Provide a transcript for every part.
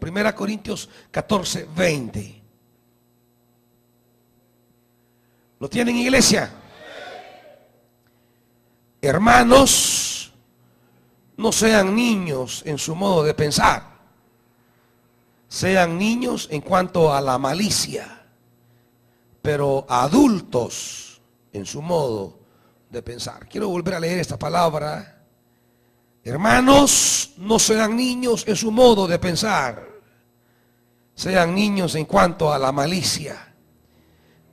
1 Corintios 14, 20. ¿Lo tienen, iglesia? Hermanos, no sean niños en su modo de pensar. Sean niños en cuanto a la malicia, pero adultos en su modo de pensar. Quiero volver a leer esta palabra. Hermanos, no sean niños en su modo de pensar. Sean niños en cuanto a la malicia,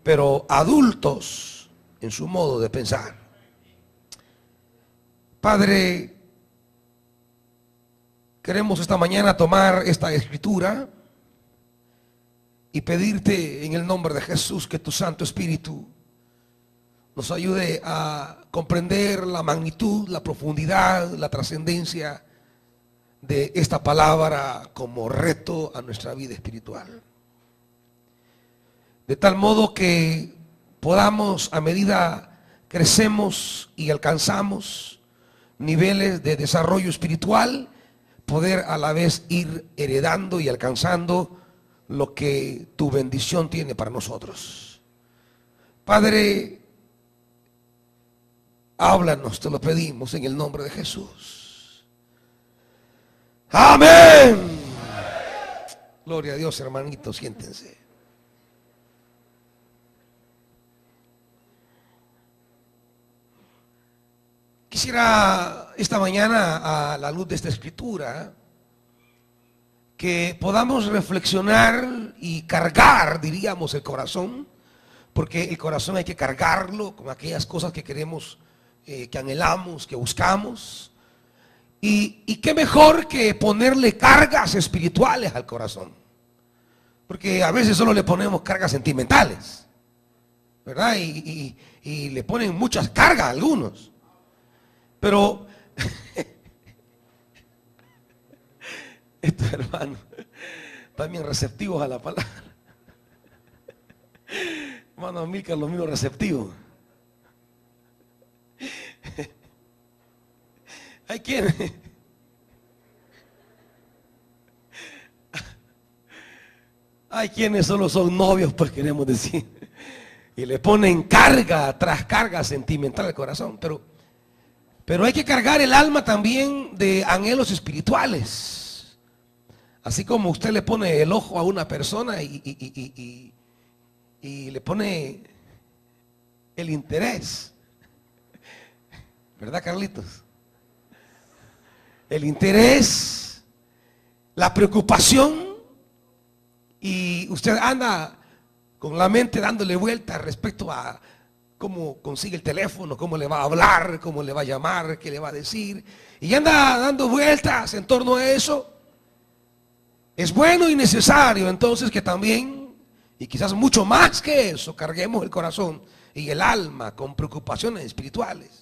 pero adultos en su modo de pensar. Padre, queremos esta mañana tomar esta escritura y pedirte en el nombre de Jesús que tu Santo Espíritu nos ayude a comprender la magnitud, la profundidad, la trascendencia de esta palabra como reto a nuestra vida espiritual. De tal modo que podamos, a medida crecemos y alcanzamos niveles de desarrollo espiritual, poder a la vez ir heredando y alcanzando lo que tu bendición tiene para nosotros. Padre, háblanos, te lo pedimos en el nombre de Jesús. Amén. Gloria a Dios, hermanitos, siéntense. Quisiera esta mañana, a la luz de esta escritura, que podamos reflexionar y cargar, diríamos, el corazón, porque el corazón hay que cargarlo con aquellas cosas que queremos, que anhelamos, que buscamos. Y qué mejor que ponerle cargas espirituales al corazón, porque a veces solo le ponemos cargas sentimentales, ¿verdad? Y le ponen muchas cargas a algunos. Pero estos hermanos también receptivos a la palabra. Hermano Amílcar, lo mismo receptivo. Hay quienes solo son novios, pues queremos decir, y le ponen carga tras carga sentimental al corazón, pero hay que cargar el alma también de anhelos espirituales. Así como usted le pone el ojo a una persona y le pone el interés, ¿verdad, Carlitos? El interés, la preocupación, y usted anda con la mente dándole vuelta respecto a cómo consigue el teléfono, cómo le va a hablar, cómo le va a llamar, qué le va a decir, y anda dando vueltas en torno a eso. Es bueno y necesario entonces que también, y quizás mucho más que eso, carguemos el corazón y el alma con preocupaciones espirituales.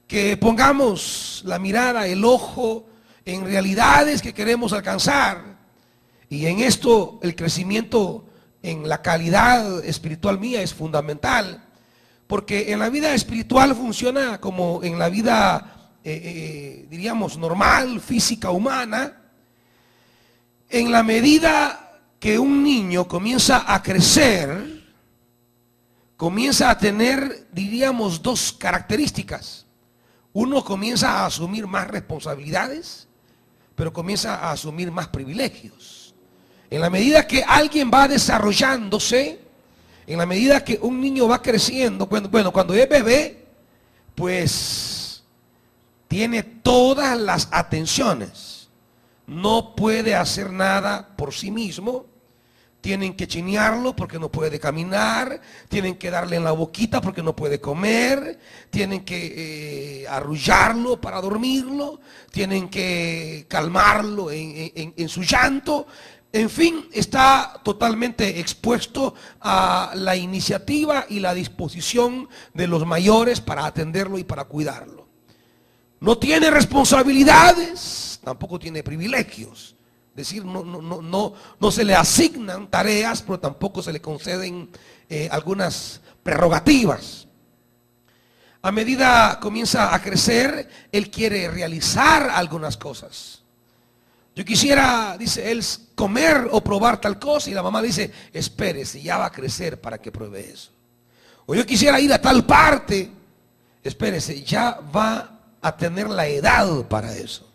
Que pongamos la mirada, el ojo en realidades que queremos alcanzar, y en esto el crecimiento en la calidad espiritual mía es fundamental. Porque en la vida espiritual funciona como en la vida, diríamos, normal, física, humana. En la medida que un niño comienza a crecer, comienza a tener, diríamos, dos características. Uno comienza a asumir más responsabilidades, pero comienza a asumir más privilegios. En la medida que alguien va desarrollándose, en la medida que un niño va creciendo, cuando es bebé, pues tiene todas las atenciones. No puede hacer nada por sí mismo. Tienen que chinearlo porque no puede caminar. Tienen que darle en la boquita porque no puede comer. Tienen que arrullarlo para dormirlo. Tienen que calmarlo en su llanto. En fin, está totalmente expuesto a la iniciativa y la disposición de los mayores para atenderlo y para cuidarlo. No tiene responsabilidades, tampoco tiene privilegios. Es decir, no se le asignan tareas, pero tampoco se le conceden algunas prerrogativas. A medida comienza a crecer, él quiere realizar algunas cosas. Yo quisiera, dice él, comer o probar tal cosa, y la mamá dice, espérese, ya va a crecer para que pruebe eso. O yo quisiera ir a tal parte, espérese, ya va a tener la edad para eso.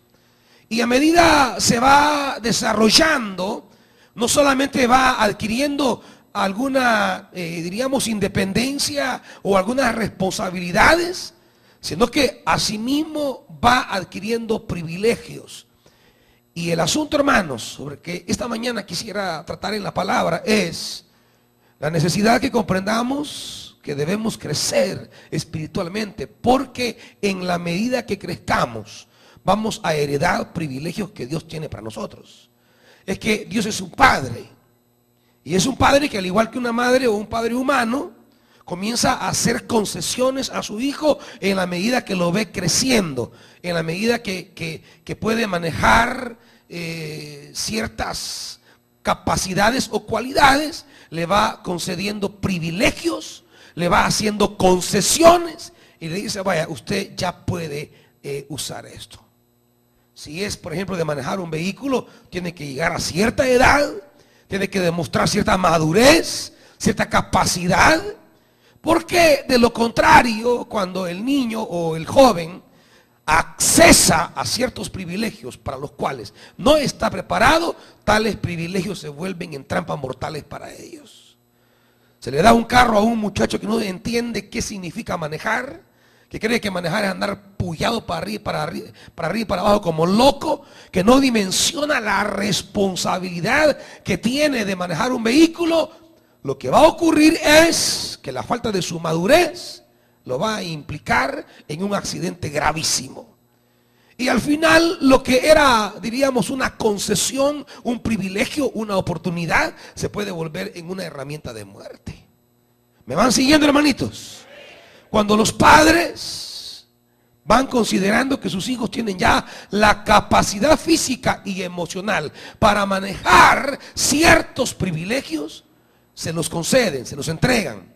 Y a medida se va desarrollando, no solamente va adquiriendo alguna, diríamos, independencia o algunas responsabilidades, sino que asimismo va adquiriendo privilegios. Y el asunto, hermanos, sobre que esta mañana quisiera tratar en la palabra es la necesidad que comprendamos que debemos crecer espiritualmente, porque en la medida que crezcamos vamos a heredar privilegios que Dios tiene para nosotros. Es que Dios es un padre, y es un padre que, al igual que una madre o un padre humano, comienza a hacer concesiones a su hijo en la medida que lo ve creciendo, en la medida que puede manejar ciertas capacidades o cualidades. Le va concediendo privilegios, le va haciendo concesiones y le dice, vaya, usted ya puede usar esto. Si es, por ejemplo, de manejar un vehículo, tiene que llegar a cierta edad, tiene que demostrar cierta madurez, cierta capacidad. Porque de lo contrario, cuando el niño o el joven accesa a ciertos privilegios para los cuales no está preparado, tales privilegios se vuelven en trampas mortales para ellos. Se le da un carro a un muchacho que no entiende qué significa manejar, que cree que manejar es andar puyado para arriba y para abajo como loco, que no dimensiona la responsabilidad que tiene de manejar un vehículo. Lo que va a ocurrir es que la falta de su madurez lo va a implicar en un accidente gravísimo. Y al final, lo que era, diríamos, una concesión, un privilegio, una oportunidad, se puede volver en una herramienta de muerte. ¿Me van siguiendo, hermanitos? Cuando los padres van considerando que sus hijos tienen ya la capacidad física y emocional para manejar ciertos privilegios, se los conceden, se los entregan.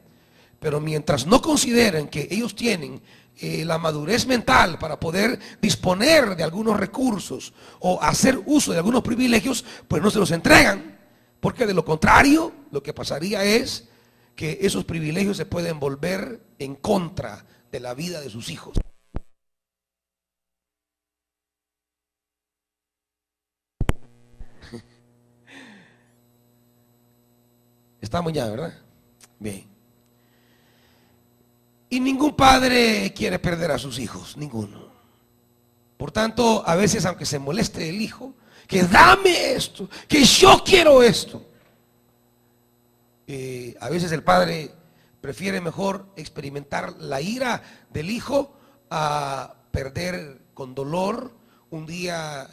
Pero mientras no consideren que ellos tienen la madurez mental para poder disponer de algunos recursos o hacer uso de algunos privilegios, pues no se los entregan. Porque de lo contrario, lo que pasaría es que esos privilegios se pueden volver en contra de la vida de sus hijos. Estamos ya, ¿verdad? Bien. Y ningún padre quiere perder a sus hijos, ninguno. Por tanto, a veces, aunque se moleste el hijo, que dame esto, que yo quiero esto, a veces el padre prefiere mejor experimentar la ira del hijo a perder con dolor un día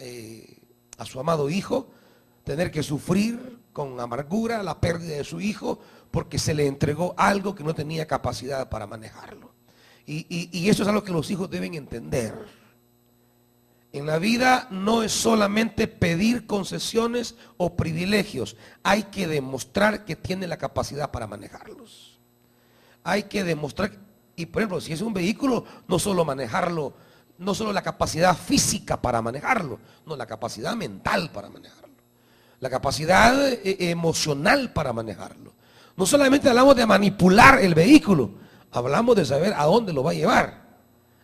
a su amado hijo, tener que sufrir con amargura la pérdida de su hijo porque se le entregó algo que no tenía capacidad para manejarlo. Y eso es algo que los hijos deben entender. En la vida no es solamente pedir concesiones o privilegios, hay que demostrar que tiene la capacidad para manejarlos. Hay que demostrar, y por ejemplo, si es un vehículo, no solo manejarlo, no solo la capacidad física para manejarlo, no, la capacidad mental para manejarlo, la capacidad emocional para manejarlo. No solamente hablamos de manipular el vehículo, hablamos de saber a dónde lo va a llevar,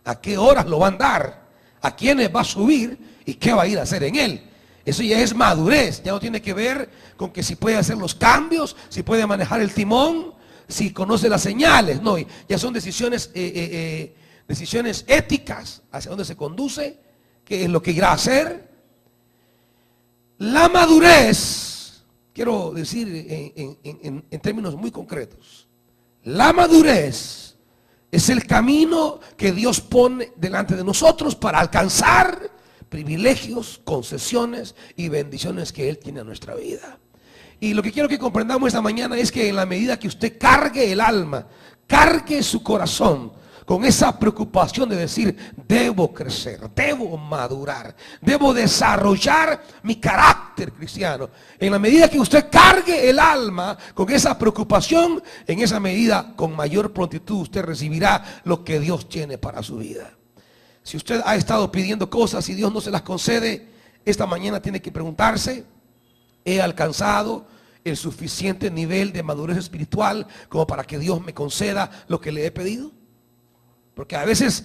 a qué horas lo va a andar, a quiénes va a subir y qué va a ir a hacer en él. Eso ya es madurez, ya no tiene que ver con que si puede hacer los cambios, si puede manejar el timón, si conoce las señales. No, ya son decisiones, decisiones éticas, hacia dónde se conduce, qué es lo que irá a hacer. La madurez, quiero decir en términos muy concretos, la madurez es el camino que Dios pone delante de nosotros para alcanzar privilegios, concesiones y bendiciones que Él tiene en nuestra vida. Y lo que quiero que comprendamos esta mañana es que en la medida que usted cargue el alma, cargue su corazón con esa preocupación de decir, debo crecer, debo madurar, debo desarrollar mi carácter cristiano. En la medida que usted cargue el alma con esa preocupación, en esa medida, con mayor prontitud, usted recibirá lo que Dios tiene para su vida. Si usted ha estado pidiendo cosas y Dios no se las concede, esta mañana tiene que preguntarse: ¿he alcanzado el suficiente nivel de madurez espiritual como para que Dios me conceda lo que le he pedido? Porque a veces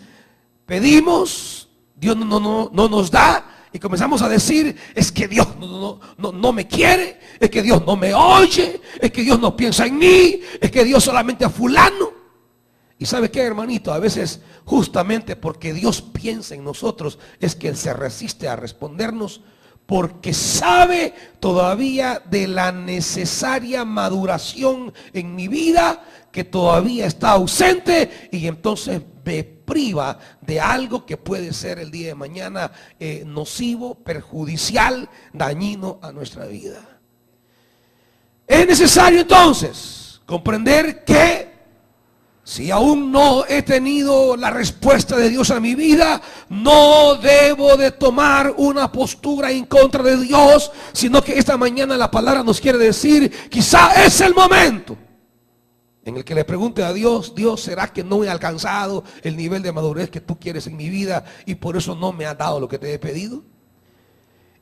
pedimos, Dios no nos da, y comenzamos a decir: es que Dios no me quiere, es que Dios no me oye, es que Dios no piensa en mí, es que Dios solamente a fulano. Y ¿sabe qué, hermanito? A veces justamente porque Dios piensa en nosotros es que Él se resiste a respondernos, porque sabe todavía de la necesaria maduración en mi vida que todavía está ausente, y entonces me priva de algo que puede ser el día de mañana nocivo, perjudicial, dañino a nuestra vida. Es necesario entonces comprender que si aún no he tenido la respuesta de Dios a mi vida, no debo de tomar una postura en contra de Dios, sino que esta mañana la palabra nos quiere decir: quizá es el momento en el que le pregunte a Dios: Dios, ¿será que no he alcanzado el nivel de madurez que tú quieres en mi vida y por eso no me has dado lo que te he pedido?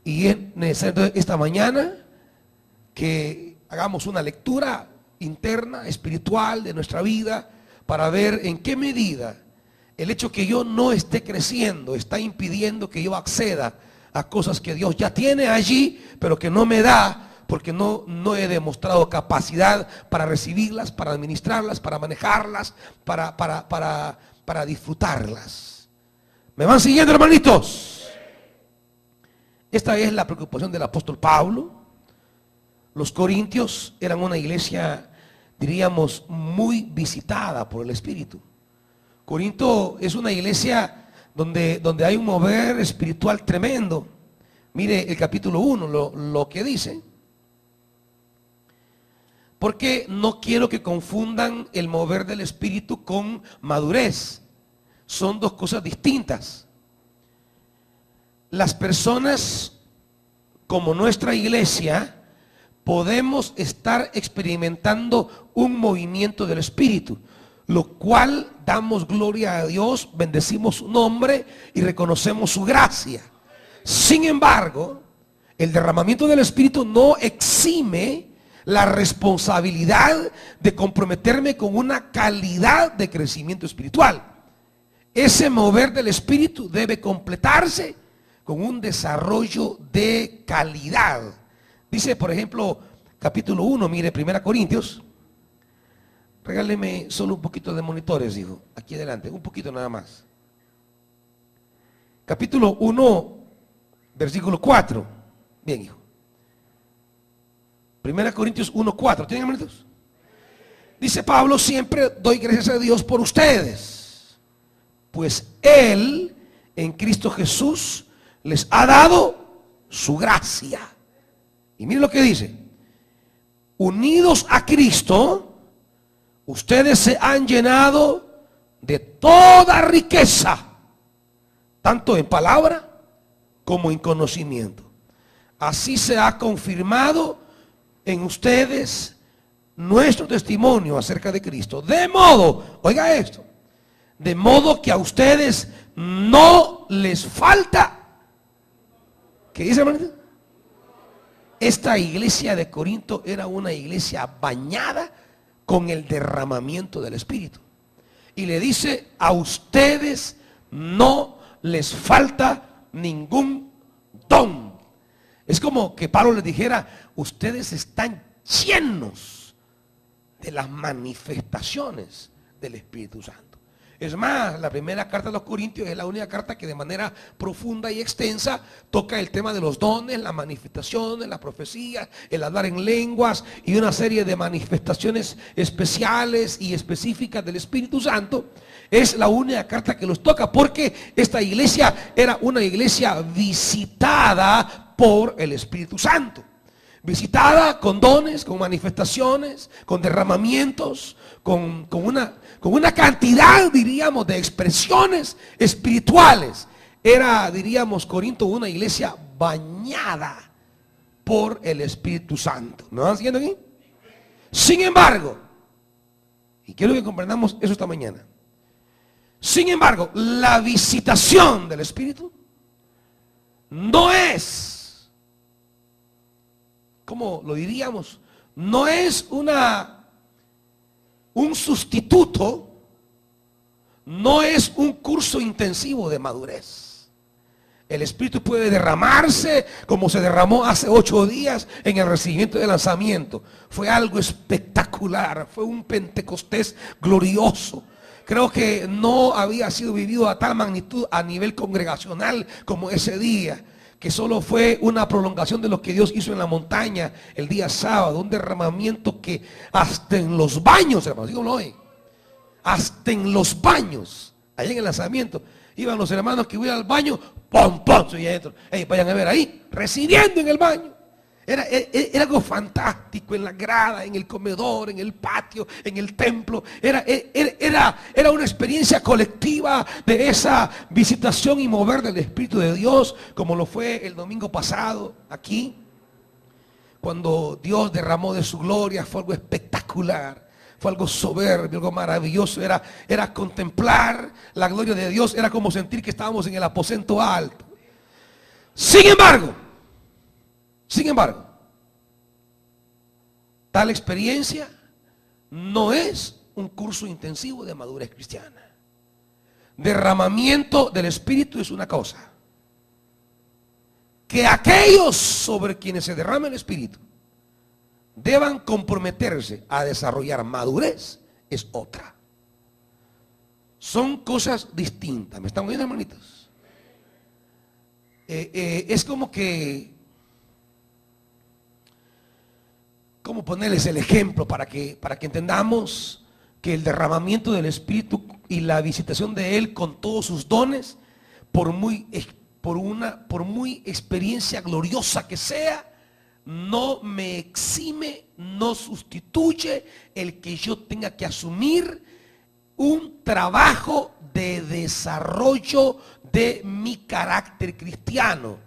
Y es necesario esta mañana que hagamos una lectura interna, espiritual de nuestra vida, para ver en qué medida el hecho que yo no esté creciendo está impidiendo que yo acceda a cosas que Dios ya tiene allí, pero que no me da, porque no he demostrado capacidad para recibirlas, para administrarlas, para manejarlas, para disfrutarlas. ¿Me van siguiendo, hermanitos? Esta es la preocupación del apóstol Pablo. Los corintios eran una iglesia, diríamos, muy visitada por el Espíritu. Corinto es una iglesia donde hay un mover espiritual tremendo. Mire el capítulo 1, lo que dice: porque no quiero que confundan el mover del Espíritu con madurez. Son dos cosas distintas. Las personas como nuestra iglesia podemos estar experimentando un movimiento del Espíritu, lo cual damos gloria a Dios, bendecimos su nombre y reconocemos su gracia. Sin embargo, el derramamiento del Espíritu no exime la responsabilidad de comprometerme con una calidad de crecimiento espiritual. Ese mover del Espíritu debe completarse con un desarrollo de calidad. Dice, por ejemplo, capítulo 1, mire, 1 Corintios. Regáleme solo un poquito de monitores, dijo, aquí adelante, un poquito nada más. Capítulo 1, versículo 4. Bien, hijo. 1 Corintios 1, 4. ¿Tienen monitos? Dice Pablo: siempre doy gracias a Dios por ustedes, pues Él en Cristo Jesús les ha dado su gracia. Y miren lo que dice: unidos a Cristo, ustedes se han llenado de toda riqueza, tanto en palabra como en conocimiento. Así se ha confirmado en ustedes nuestro testimonio acerca de Cristo. De modo, oiga esto, de modo que a ustedes no les falta. ¿Qué dice, hermanito? Esta iglesia de Corinto era una iglesia bañada con el derramamiento del Espíritu. Y le dice: a ustedes no les falta ningún don. Es como que Pablo les dijera: ustedes están llenos de las manifestaciones del Espíritu Santo. Es más, la primera carta de los Corintios es la única carta que de manera profunda y extensa toca el tema de los dones, las manifestaciones, la profecía, el hablar en lenguas y una serie de manifestaciones especiales y específicas del Espíritu Santo. Es la única carta que los toca, porque esta iglesia era una iglesia visitada por el Espíritu Santo. Visitada con dones, con manifestaciones, con derramamientos, con una cantidad, diríamos, de expresiones espirituales. Era, diríamos, Corinto una iglesia bañada por el Espíritu Santo. ¿Me van siguiendo aquí? Sin embargo, y quiero que comprendamos eso esta mañana, sin embargo, la visitación del Espíritu no es, ¿cómo lo diríamos? No es un sustituto, no es un curso intensivo de madurez. El Espíritu puede derramarse como se derramó hace 8 días en el recibimiento del lanzamiento. Fue algo espectacular, fue un Pentecostés glorioso. Creo que no había sido vivido a tal magnitud a nivel congregacional como ese día, que solo fue una prolongación de lo que Dios hizo en la montaña el día sábado. Un derramamiento que hasta en los baños, hermanos, díganlo hoy, hasta en los baños, allá en el lanzamiento, iban los hermanos que iban al baño, ¡pum, pum! Y adentro, vayan a ver ahí, recibiendo en el baño. Era algo fantástico, en la grada, en el comedor, en el patio, en el templo. Era una experiencia colectiva de esa visitación y mover del Espíritu de Dios, como lo fue el domingo pasado aquí, cuando Dios derramó de su gloria. Fue algo espectacular. Fue algo soberbio, algo maravilloso. Era contemplar la gloria de Dios. Era como sentir que estábamos en el aposento alto. Sin embargo, tal experiencia no es un curso intensivo de madurez cristiana. Derramamiento del Espíritu es una cosa. Que aquellos sobre quienes se derrama el Espíritu deban comprometerse a desarrollar madurez es otra. Son cosas distintas. ¿Me están oyendo, hermanitos? Es como que, ¿cómo ponerles el ejemplo para que entendamos que el derramamiento del Espíritu y la visitación de Él con todos sus dones, por muy experiencia gloriosa que sea, no me exime, no sustituye el que yo tenga que asumir un trabajo de desarrollo de mi carácter cristiano?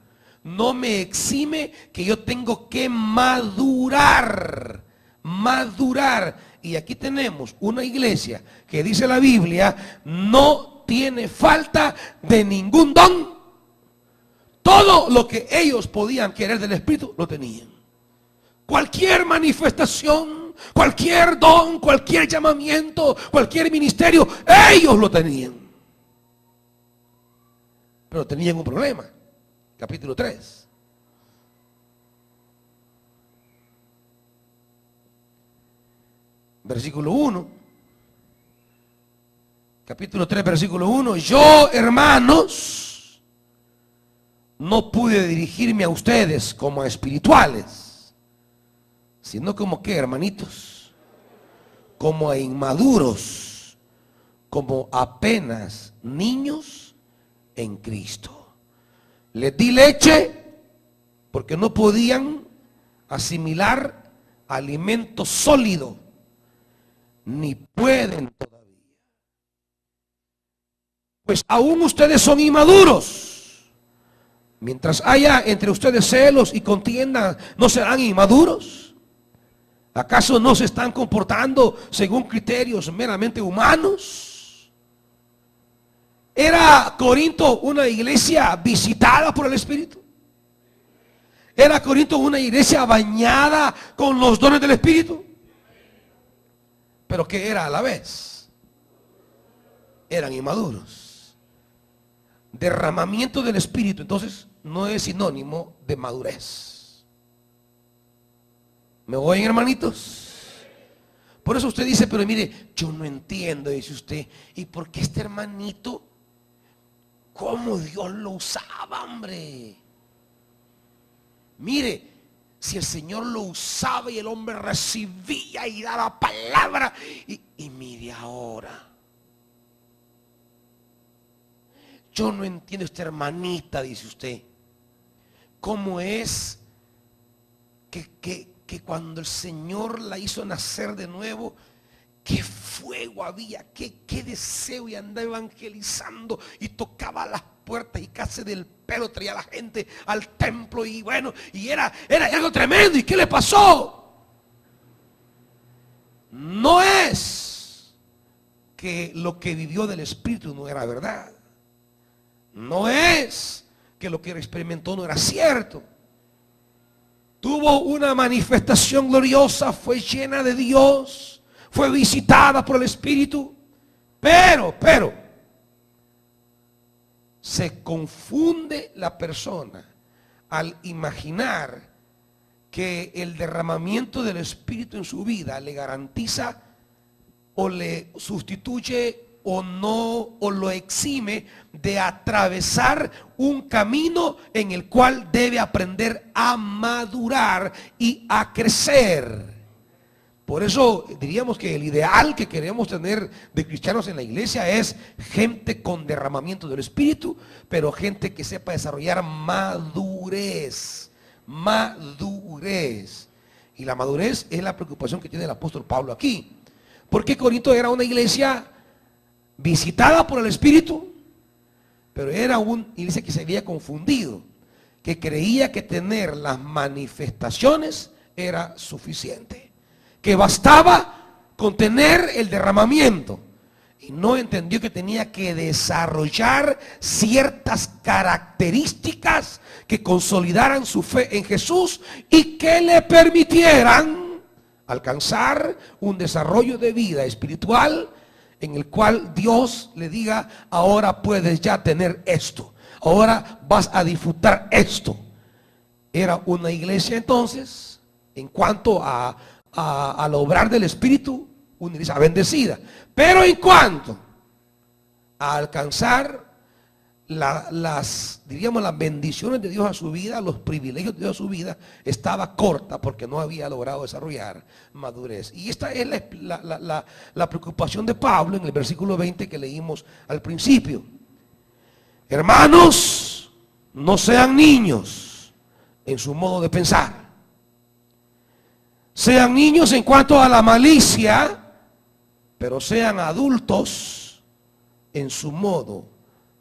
No me exime que yo tengo que madurar. Y aquí tenemos una iglesia que dice la Biblia, no tiene falta de ningún don. Todo lo que ellos podían querer del Espíritu, lo tenían. Cualquier manifestación, cualquier don, cualquier llamamiento, cualquier ministerio, ellos lo tenían. Pero tenían un problema. Capítulo 3. Versículo 1. Capítulo 3, versículo 1. Yo, hermanos, no pude dirigirme a ustedes como a espirituales, sino como que, hermanitos, como a inmaduros, como apenas niños en Cristo. Les di leche porque no podían asimilar alimento sólido, ni pueden todavía. Pues aún ustedes son inmaduros. Mientras haya entre ustedes celos y contienda, ¿no serán inmaduros? ¿Acaso no se están comportando según criterios meramente humanos? ¿Era Corinto una iglesia visitada por el Espíritu? ¿Era Corinto una iglesia bañada con los dones del Espíritu? ¿Pero qué era a la vez? Eran inmaduros. Derramamiento del Espíritu, entonces, no es sinónimo de madurez. ¿Me oyen, hermanitos? Por eso usted dice, pero mire, yo no entiendo, dice usted, ¿y por qué este hermanito, cómo Dios lo usaba, hombre? Mire, si el Señor lo usaba y el hombre recibía y daba palabra, y mire ahora. Yo no entiendo esta hermanita, dice usted, cómo es que cuando el Señor la hizo nacer de nuevo, qué fuego había, qué deseo, y andaba evangelizando y tocaba las puertas y casi del pelo traía a la gente al templo, y bueno, y era algo tremendo. ¿Y qué le pasó? No es que lo que vivió del Espíritu no era verdad. No es que lo que experimentó no era cierto. Tuvo una manifestación gloriosa, fue llena de Dios, fue visitada por el Espíritu, pero se confunde la persona al imaginar que el derramamiento del Espíritu en su vida le garantiza o le sustituye o no, o lo exime de atravesar un camino en el cual debe aprender a madurar y a crecer. Por eso diríamos que el ideal que queremos tener de cristianos en la iglesia es gente con derramamiento del Espíritu, pero gente que sepa desarrollar madurez. Madurez. Y la madurez es la preocupación que tiene el apóstol Pablo aquí. Porque Corinto era una iglesia visitada por el Espíritu, pero era una iglesia que se había confundido, que creía que tener las manifestaciones era suficiente, que bastaba con tener el derramamiento, y no entendió que tenía que desarrollar ciertas características que consolidaran su fe en Jesús y que le permitieran alcanzar un desarrollo de vida espiritual en el cual Dios le diga: ahora puedes ya tener esto, ahora vas a disfrutar esto. Era una iglesia entonces, en cuanto al obrar del Espíritu, una iglesia bendecida, pero en cuanto a alcanzar las bendiciones de Dios a su vida, los privilegios de Dios a su vida, estaba corta porque no había logrado desarrollar madurez. Y esta es la preocupación de Pablo en el versículo 20 que leímos al principio. Hermanos, no sean niños en su modo de pensar. Sean niños en cuanto a la malicia, pero sean adultos en su modo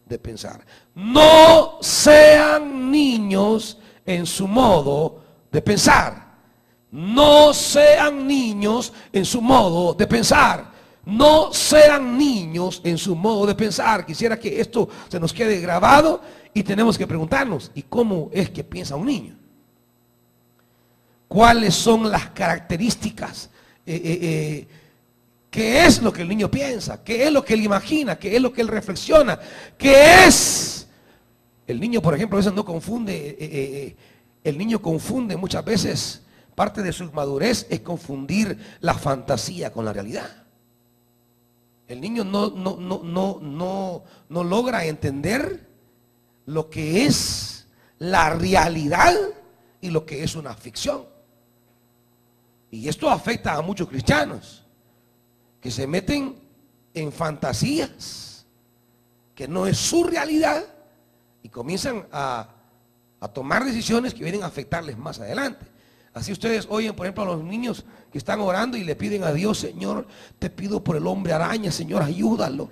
de pensar. No sean niños en su modo de pensar. No sean niños en su modo de pensar. No sean niños en su modo de pensar. Quisiera que esto se nos quede grabado y tenemos que preguntarnos: ¿y cómo es que piensa un niño? ¿Cuáles son las características? ¿Qué es lo que el niño piensa? ¿Qué es lo que él imagina? ¿Qué es lo que él reflexiona? ¿Qué es? El niño, por ejemplo, a veces no confunde. El niño confunde muchas veces. Parte de su madurez es confundir la fantasía con la realidad. El niño no logra entender lo que es la realidad y lo que es una ficción. Y esto afecta a muchos cristianos que se meten en fantasías que no es su realidad y comienzan a tomar decisiones que vienen a afectarles más adelante. Así ustedes oyen, por ejemplo, a los niños que están orando y le piden a Dios: Señor, te pido por el hombre araña, Señor, ayúdalo.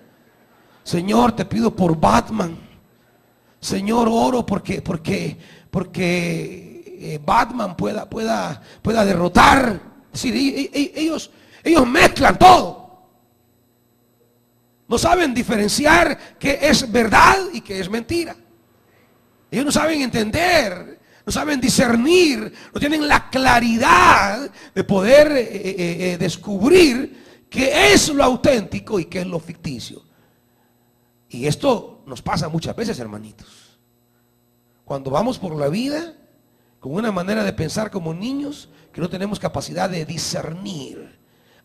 Señor, te pido por Batman. Señor, oro porque Batman pueda derrotar. Es decir, ellos mezclan todo. No saben diferenciar qué es verdad y qué es mentira. Ellos no saben entender, no saben discernir, no tienen la claridad de poder descubrir qué es lo auténtico y qué es lo ficticio. Y esto nos pasa muchas veces, hermanitos. Cuando vamos por la vida con una manera de pensar como niños, que no tenemos capacidad de discernir.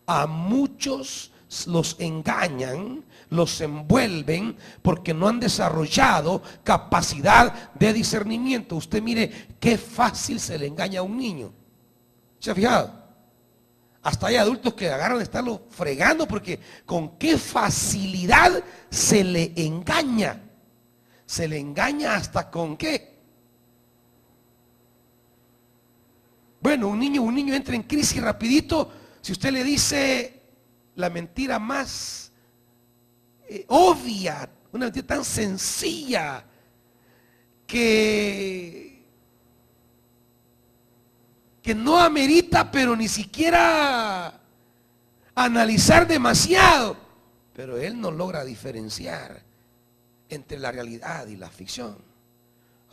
A muchos los engañan, los envuelven porque no han desarrollado capacidad de discernimiento. Usted mire qué fácil se le engaña a un niño. ¿Se ha fijado? Hasta hay adultos que agarran de estarlo fregando porque con qué facilidad se le engaña. Se le engaña hasta con qué. Bueno, un niño entra en crisis rapidito si usted le dice la mentira más obvia, una mentira tan sencilla que no amerita, pero ni siquiera analizar demasiado. Pero él no logra diferenciar entre la realidad y la ficción.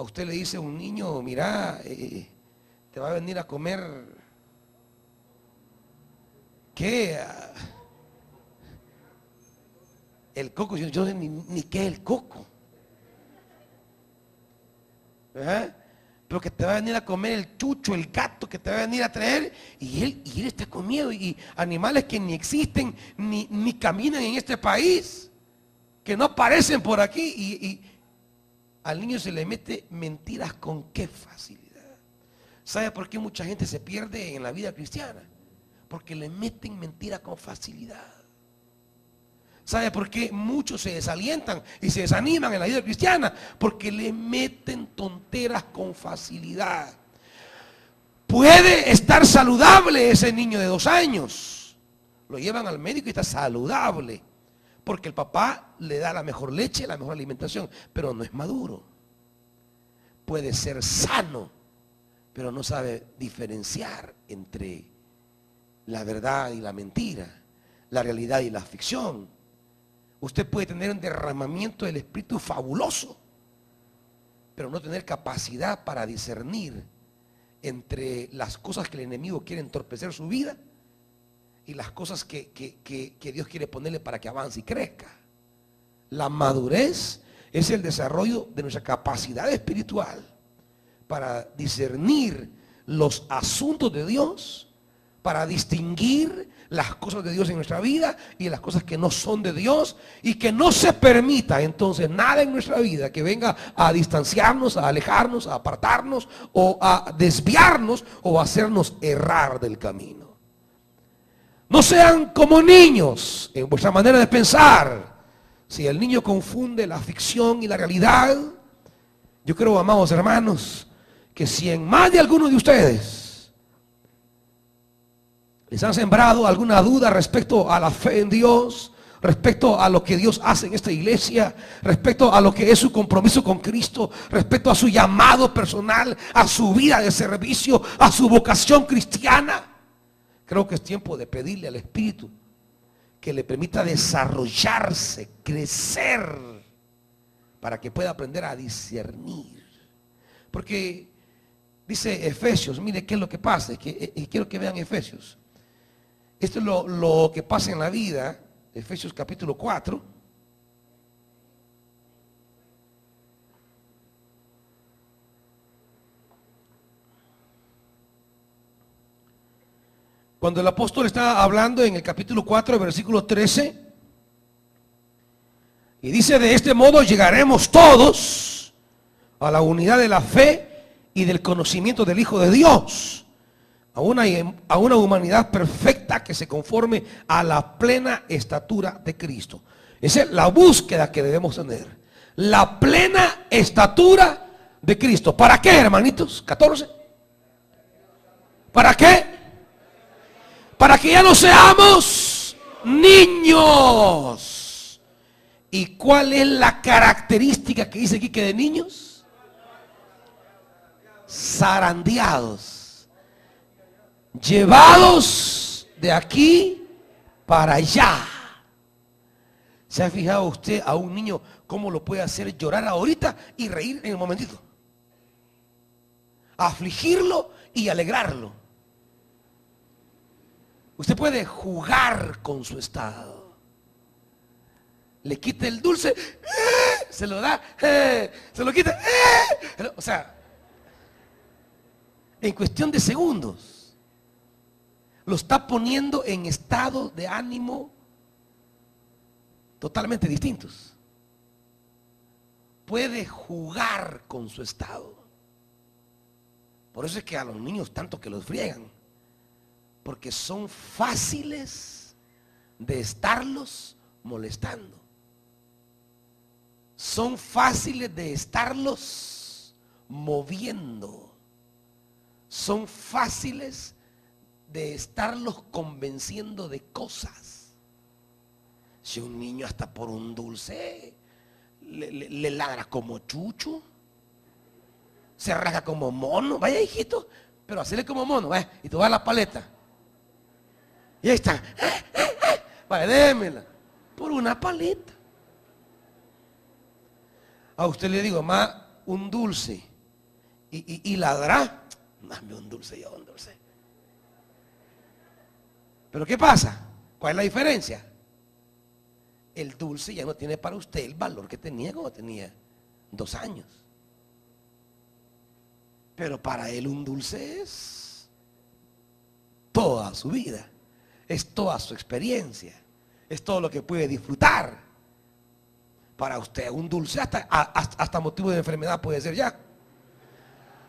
a usted le dice a un niño, mira, te va a venir a comer, ¿qué? El coco, yo no sé ni qué es el coco. ¿Verdad? Pero que te va a venir a comer el chucho, el gato que te va a venir a traer, y él está con miedo, y animales que ni existen, ni caminan en este país, que no aparecen por aquí, y al niño se le mete mentiras con qué facilidad. ¿Sabe por qué mucha gente se pierde en la vida cristiana? Porque le meten mentiras con facilidad. ¿Sabe por qué muchos se desalientan y se desaniman en la vida cristiana? Porque le meten tonteras con facilidad. Puede estar saludable ese niño de 2 años. Lo llevan al médico y está saludable, porque el papá le da la mejor leche, la mejor alimentación, pero no es maduro. Puede ser sano, pero no sabe diferenciar entre la verdad y la mentira, la realidad y la ficción. Usted puede tener un derramamiento del Espíritu fabuloso, pero no tener capacidad para discernir entre las cosas que el enemigo quiere entorpecer su vida y las cosas que Dios quiere ponerle para que avance y crezca. La madurez es el desarrollo de nuestra capacidad espiritual para discernir los asuntos de Dios, para distinguir las cosas de Dios en nuestra vida y las cosas que no son de Dios, y que no se permita entonces nada en nuestra vida que venga a distanciarnos, a alejarnos, a apartarnos o a desviarnos o a hacernos errar del camino. No sean como niños en vuestra manera de pensar. Si el niño confunde la ficción y la realidad, yo creo, amados hermanos, que si en más de alguno de ustedes les han sembrado alguna duda respecto a la fe en Dios, respecto a lo que Dios hace en esta iglesia, respecto a lo que es su compromiso con Cristo, respecto a su llamado personal, a su vida de servicio, a su vocación cristiana, creo que es tiempo de pedirle al Espíritu que le permita desarrollarse, crecer, para que pueda aprender a discernir. Porque dice Efesios, mire qué es lo que pasa, quiero que vean Efesios. Esto es lo que pasa en la vida, Efesios capítulo 4. Cuando el apóstol está hablando en el capítulo 4, versículo 13, y dice: de este modo llegaremos todos a la unidad de la fe y del conocimiento del Hijo de Dios, a una humanidad perfecta que se conforme a la plena estatura de Cristo. Esa es la búsqueda que debemos tener, la plena estatura de Cristo. ¿Para qué, hermanitos? 14. ¿Para qué? Para que ya no seamos niños. ¿Y cuál es la característica que dice aquí que de niños? Zarandeados, llevados de aquí para allá. ¿Se ha fijado usted a un niño cómo lo puede hacer llorar ahorita y reír en el momentito? Afligirlo y alegrarlo. Usted puede jugar con su estado. Le quita el dulce, se lo da, se lo quita, o sea, en cuestión de segundos lo está poniendo en estados de ánimo totalmente distintos. Puede jugar con su estado. Por eso es que a los niños tanto que los friegan, porque son fáciles de estarlos molestando. Son fáciles de estarlos moviendo. Son fáciles de estarlos convenciendo de cosas. Si un niño hasta por un dulce le ladra como chucho, se rasga como mono, vaya hijito, pero hacerle como mono, vaya, y tú vas a la paleta y ahí está, vaya, démela por una paleta. A usted le digo, más un dulce y ladrá. Dame un dulce, yo un dulce. Pero ¿qué pasa? ¿Cuál es la diferencia? El dulce ya no tiene para usted el valor que tenía cuando tenía 2 años. Pero para él un dulce es toda su vida, es toda su experiencia, es todo lo que puede disfrutar. Para usted un dulce hasta motivo de enfermedad puede ser ya,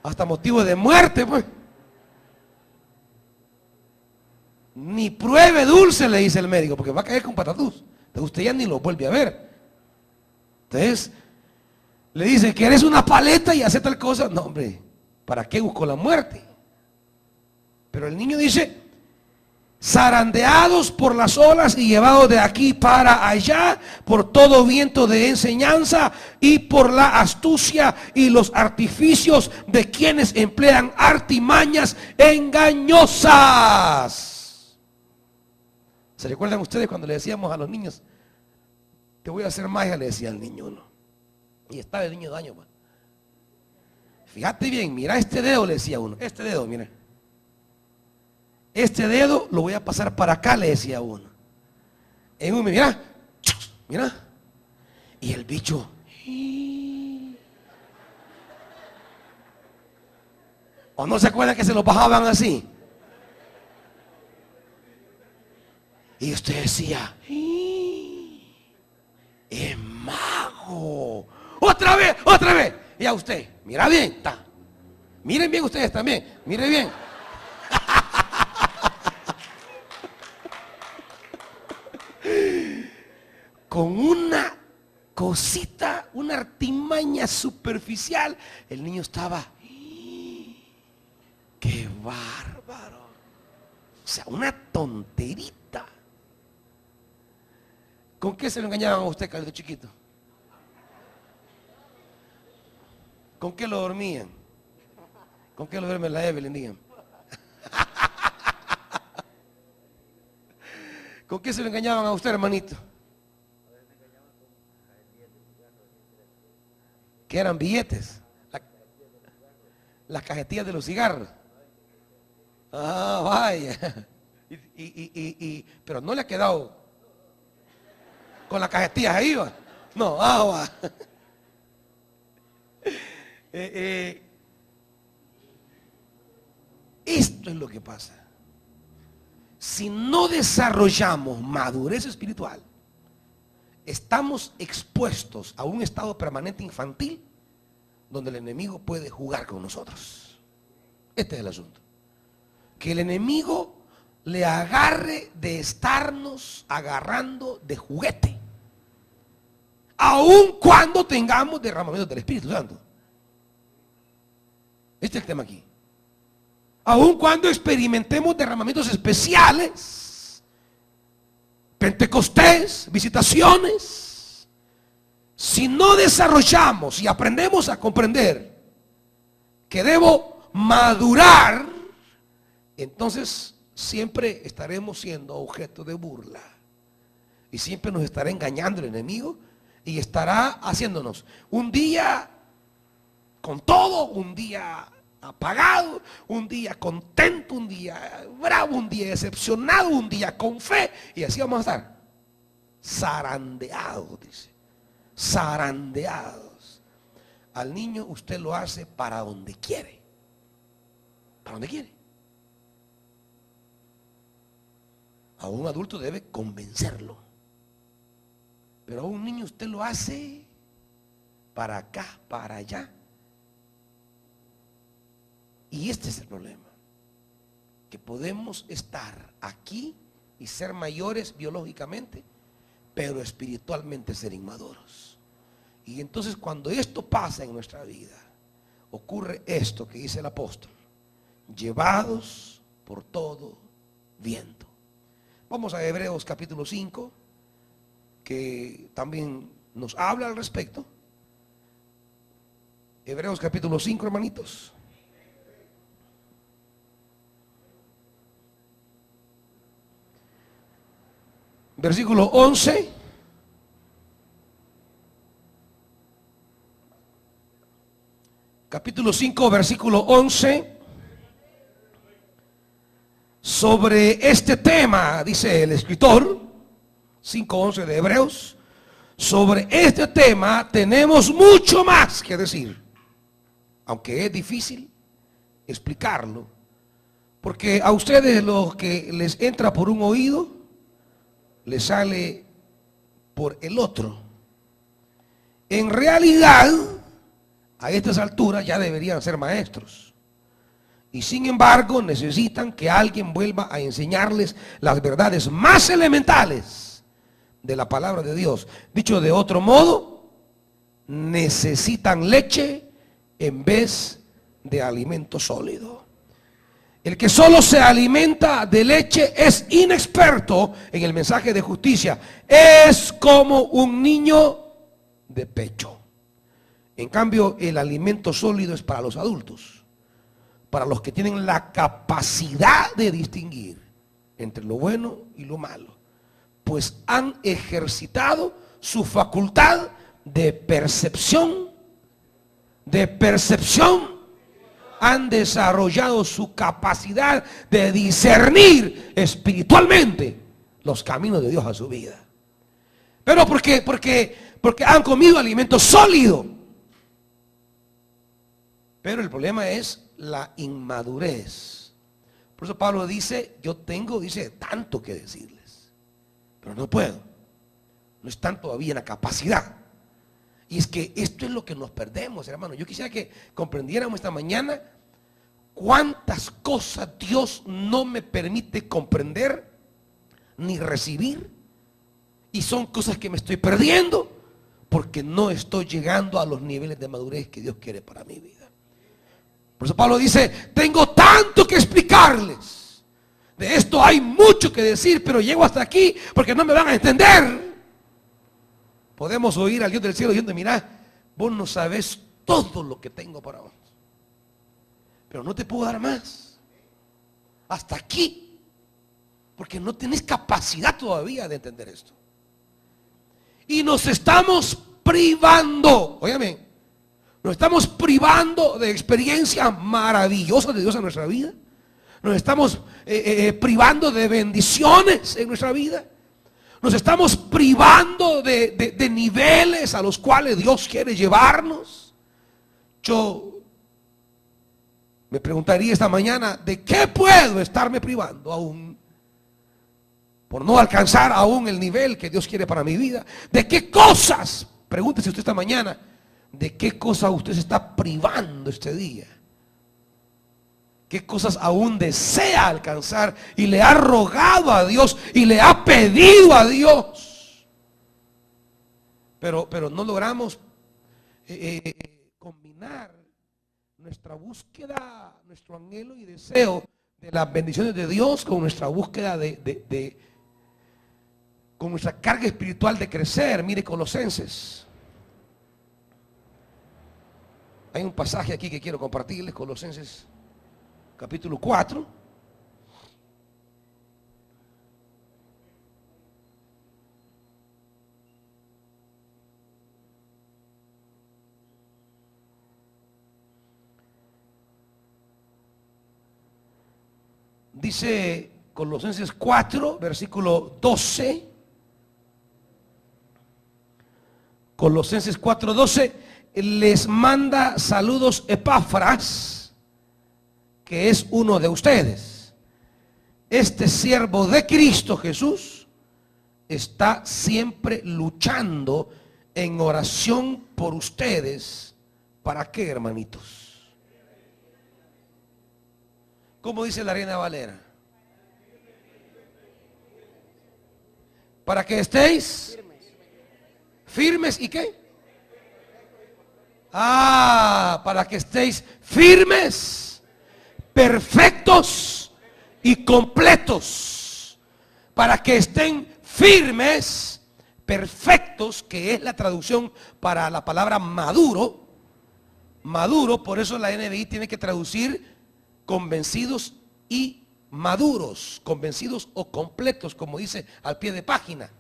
hasta motivo de muerte, pues. Ni pruebe dulce, le dice el médico, porque va a caer con patatús. Entonces usted ya ni lo vuelve a ver. Entonces le dice, ¿quieres una paleta y hace tal cosa? No, hombre, ¿para qué buscó la muerte? Pero el niño dice, zarandeados por las olas y llevados de aquí para allá por todo viento de enseñanza y por la astucia y los artificios de quienes emplean artimañas engañosas. ¿Se recuerdan ustedes cuando le decíamos a los niños, te voy a hacer magia? Le decía al niño uno. Y estaba el niño de año. Fíjate bien, mira este dedo, le decía uno. Este dedo, mira. Este dedo lo voy a pasar para acá, le decía uno. En un, mira, mira. Y el bicho. ¿O no se acuerdan que se lo bajaban así? Y usted decía, es mago. Otra vez, otra vez. Y a usted, mira bien, está. Miren bien ustedes también, miren bien. Con una cosita, una artimaña superficial, el niño estaba, qué bárbaro. O sea, una tonterita. ¿Con qué se lo engañaban a usted, Carlito chiquito? ¿Con qué lo dormían? ¿Con qué lo duerme la Evelyn, digan? ¿Con qué se lo engañaban a usted, hermanito? ¿Qué eran billetes? Las cajetillas de los cigarros. Ah, vaya. Pero no le ha quedado con las cajetillas ahí, va. No, va. Esto es lo que pasa. Si no desarrollamos madurez espiritual, estamos expuestos a un estado permanente infantil donde el enemigo puede jugar con nosotros. Este es el asunto. Que el enemigo le agarre de estarnos agarrando de juguete, aun cuando tengamos derramamiento del Espíritu Santo. Este es el tema aquí. Aun cuando experimentemos derramamientos especiales, Pentecostés, visitaciones, si no desarrollamos y aprendemos a comprender que debo madurar, entonces siempre estaremos siendo objeto de burla y siempre nos estará engañando el enemigo y estará haciéndonos un día con todo, un día apagado, un día contento, un día bravo, un día decepcionado, un día con fe, y así vamos a estar zarandeados, dice, zarandeados. Al niño usted lo hace para donde quiere, para donde quiere. A un adulto debe convencerlo, pero a un niño usted lo hace para acá, para allá. Y este es el problema, que podemos estar aquí y ser mayores biológicamente, pero espiritualmente ser inmaduros. Y entonces cuando esto pasa en nuestra vida, ocurre esto que dice el apóstol: llevados por todo viento. Vamos a Hebreos capítulo 5, que también nos habla al respecto. Hebreos capítulo 5, hermanitos. Versículo 11. capítulo 5, versículo 11. Sobre este tema, dice el escritor, 5:11 de Hebreos, sobre este tema tenemos mucho más que decir, aunque es difícil explicarlo, porque a ustedes lo que les entra por un oído, les sale por el otro. En realidad, a estas alturas ya deberían ser maestros. Y sin embargo, necesitan que alguien vuelva a enseñarles las verdades más elementales de la palabra de Dios. Dicho de otro modo, necesitan leche en vez de alimento sólido. El que solo se alimenta de leche es inexperto en el mensaje de justicia. Es como un niño de pecho. En cambio, el alimento sólido es para los adultos, para los que tienen la capacidad de distinguir entre lo bueno y lo malo, pues han ejercitado su facultad de percepción, han desarrollado su capacidad de discernir espiritualmente los caminos de Dios a su vida. Pero porque han comido alimento sólido. Pero el problema es la inmadurez. Por eso Pablo dice, yo tengo, dice, tanto que decirles, pero no puedo. No están todavía en la capacidad. Y es que esto es lo que nos perdemos, hermano. Yo quisiera que comprendiéramos esta mañana cuántas cosas Dios no me permite comprender ni recibir. Y son cosas que me estoy perdiendo porque no estoy llegando a los niveles de madurez que Dios quiere para mi vida. Por eso Pablo dice, tengo tanto que explicarles. De esto hay mucho que decir, pero llego hasta aquí porque no me van a entender. Podemos oír al Dios del cielo diciendo, mira, vos no sabes todo lo que tengo para vos, pero no te puedo dar más. Hasta aquí. Porque no tenés capacidad todavía de entender esto. Y nos estamos privando, óyame, nos estamos privando de experiencias maravillosas de Dios en nuestra vida. Nos estamos privando de bendiciones en nuestra vida. Nos estamos privando de niveles a los cuales Dios quiere llevarnos. Yo me preguntaría esta mañana, ¿de qué puedo estarme privando aún? Por no alcanzar aún el nivel que Dios quiere para mi vida. ¿De qué cosas? Pregúntese usted esta mañana, ¿de qué cosas usted se está privando este día? ¿Qué cosas aún desea alcanzar y le ha rogado a Dios y le ha pedido a Dios? Pero no logramos combinar nuestra búsqueda, nuestro anhelo y deseo de las bendiciones de Dios con nuestra búsqueda con nuestra carga espiritual de crecer. Mire Colosenses. Hay un pasaje aquí que quiero compartirles, Colosenses capítulo 4. Dice Colosenses 4, versículo 12. Colosenses 4:12, les manda saludos Epafras, que es uno de ustedes. Este siervo de Cristo Jesús está siempre luchando en oración por ustedes. ¿Para qué, hermanitos? ¿Cómo dice la Reina Valera? Para que estéis firmes y qué? Para que estéis firmes, perfectos y completos. Para que estén firmes, perfectos, que es la traducción para la palabra maduro. Maduro, por eso la NBI tiene que traducir convencidos y maduros, convencidos o completos, como dice al pie de página,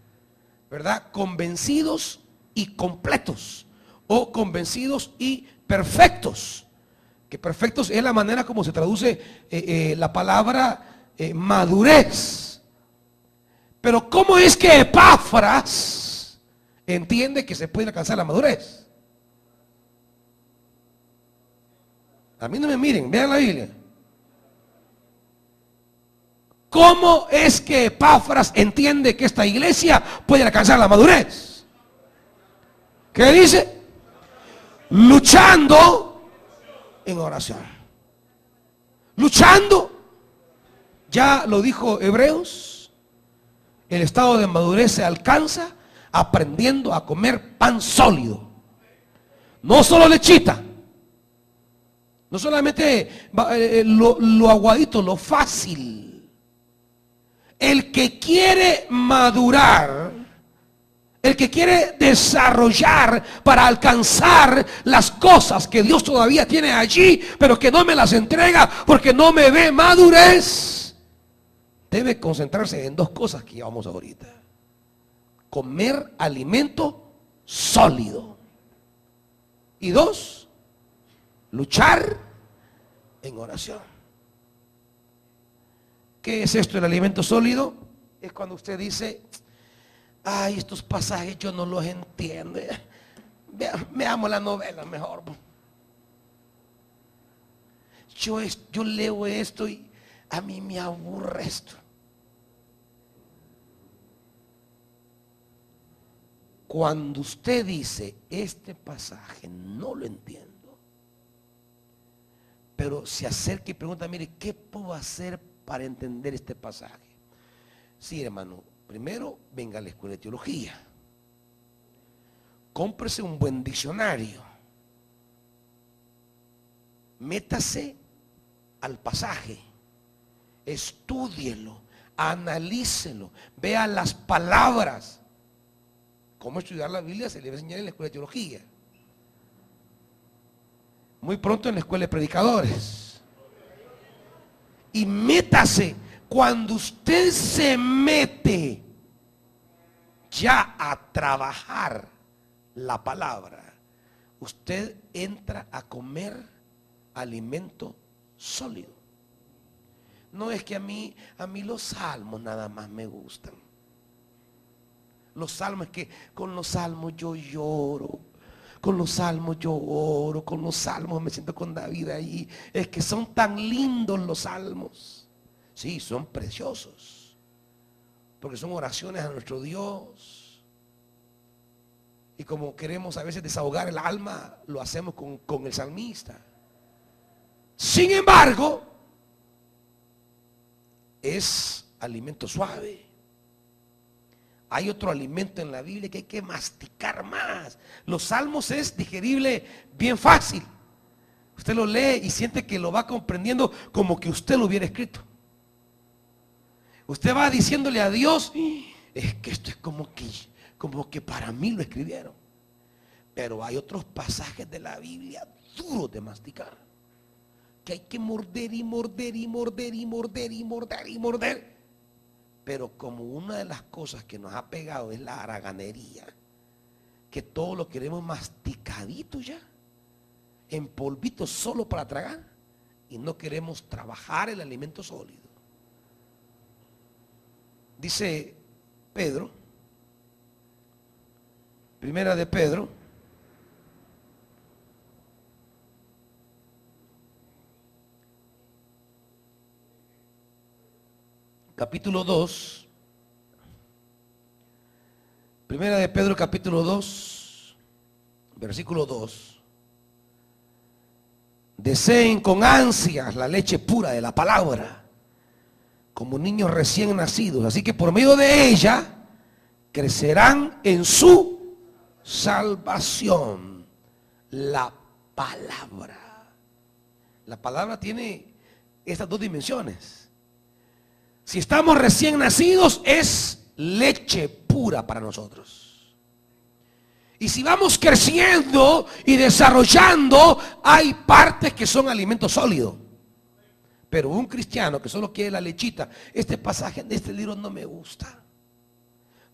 ¿verdad? Convencidos y completos, o convencidos y perfectos. que perfectos es la manera como se traduce la palabra madurez. Pero ¿cómo es que Epafras entiende que se puede alcanzar la madurez? A mí no me miren, vean la Biblia. ¿Cómo es que Epafras entiende que esta iglesia puede alcanzar la madurez? ¿Qué dice? Luchando en oración. Luchando. Ya lo dijo Hebreos. El estado de madurez se alcanza aprendiendo a comer pan sólido. No solo lechita. No solamente lo aguadito, lo fácil. El que quiere madurar, el que quiere desarrollar para alcanzar las cosas que Dios todavía tiene allí, pero que no me las entrega porque no me ve madurez, debe concentrarse en dos cosas que llevamos ahorita. Comer alimento sólido. Y dos, luchar en oración. ¿Qué es esto, el alimento sólido? Es cuando usted dice: ay, estos pasajes yo no los entiendo. Veamos la novela mejor. Yo leo esto y a mí me aburre esto. Cuando usted dice: este pasaje no lo entiendo, pero se acerca y pregunta: mire, ¿qué puedo hacer para entender este pasaje? Sí, hermano, primero venga a la escuela de teología, cómprese un buen diccionario, métase al pasaje, estúdielo, analícelo, vea las palabras. ¿Cómo estudiar la Biblia? Se le va a enseñar en la escuela de teología. Muy pronto en la escuela de predicadores. Y métase. Cuando usted se mete ya a trabajar la palabra, usted entra a comer alimento sólido. No es que a mí los salmos nada más me gustan. Los salmos, es que con los salmos yo lloro, con los salmos yo oro, con los salmos me siento con David ahí. Es que son tan lindos los salmos. Sí, son preciosos, porque son oraciones a nuestro Dios. Y como queremos a veces desahogar el alma, lo hacemos con el salmista. Sin embargo, es alimento suave. Hay otro alimento en la Biblia que hay que masticar más. Los salmos es digerible bien fácil. Usted lo lee y siente que lo va comprendiendo como que usted lo hubiera escrito. Usted va diciéndole a Dios: es que esto es como que para mí lo escribieron. Pero hay otros pasajes de la Biblia duros de masticar, que hay que morder y morder y morder y morder y morder y morder. Pero como una de las cosas que nos ha pegado es la haraganería, que todo lo queremos masticadito ya, en polvito solo para tragar, y no queremos trabajar el alimento sólido. Dice Pedro, primera de Pedro, capítulo 2, primera de Pedro capítulo 2, versículo 2. Deseen con ansias la leche pura de la palabra, como niños recién nacidos, así que por medio de ella crecerán en su salvación. La palabra tiene estas dos dimensiones. Si estamos recién nacidos, es leche pura para nosotros. Y si vamos creciendo y desarrollando, hay partes que son alimento sólido. Pero un cristiano que solo quiere la lechita, este pasaje de este libro no me gusta.